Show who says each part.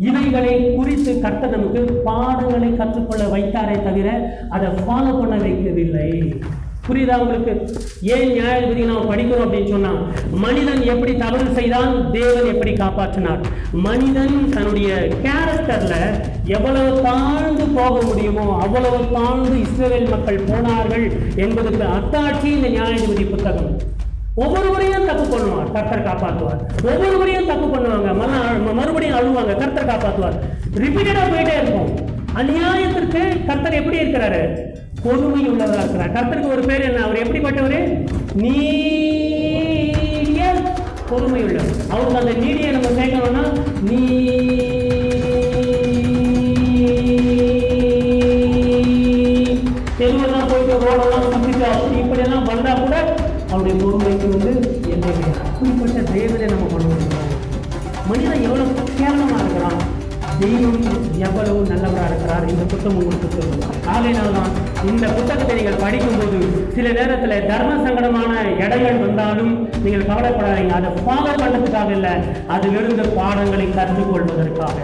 Speaker 1: இவைகளை குறித்து கர்த்தர் நமக்கு பாடங்களை கற்றுக்கொள்ள வைத்தாரே தவிர அதை ஃபாலோ பண்ண வைக்கவில்லை. புரியுதா உங்களுக்கு? ஏன் நியாயாதிபதி நாம் படிக்கிறோம் அப்படின்னு சொன்னா, மனிதன் எப்படி தவறு செய்தான், தேவன் எப்படி காப்பாற்றினார். மனிதன் தன்னுடைய கேரக்டர்ல எவ்வளவு தாழ்ந்து போக முடியுமோ அவ்வளவு தாழ்ந்து இஸ்ரவேல் மக்கள் போனார்கள் என்பதற்கு அத்தாட்சி இந்த நியாயாதிபதி புத்தகம். ஒவ்வொருவரையும் தப்பு பண்ணுவார், கர்த்தர் காப்பாற்றுவார். ஒவ்வொருவரையும் தப்பு பண்ணுவாங்க, மறுபடியும் அழுவாங்க, கர்த்தர் காப்பாற்றுவார். ரிப்பீட்டடா போயிட்டே இருக்கும். அநியாயத்திற்கு கர்த்தர் எப்படி இருக்கிறாரு? பொறுமை உள்ளவராக இருக்கிறார். கர்த்தருக்கு ஒரு பேர் என்ன? அவர் எப்படிப்பட்டவர்? நீடிய பொறுமை உள்ளவர். அவருக்கு அந்த நீடியை நம்ம சேர்க்கணும்னா தெருவெல்லாம் போயிட்டு ரோடெல்லாம் சுற்றிட்டு அப்படி இப்படியெல்லாம் வந்தா கூட அவருடைய பொறுமைக்கு என்ன அப்படிப்பட்ட தேவனை நம்ம பண்ண முடியும். மனிதன் எவ்வளவு கேவலமா இருக்கிறான், தெய்வம் எவ்வளவு நல்லவராக இருக்கிறார். இந்த புத்தகம் உங்களுக்கு சொல்லுவாங்க. ஆகையினால்தான் இந்த புத்தகத்தை நீங்கள் படிக்கும்போது சில நேரத்தில் தர்ம சங்கடமான இடங்கள் வந்தாலும் நீங்கள் கவலைப்படாதீங்க. அதை ஃபாலோ பண்ணுறதுக்காக இல்லை, அது வெறும் பாடங்களை கற்றுக்கொள்வதற்காக.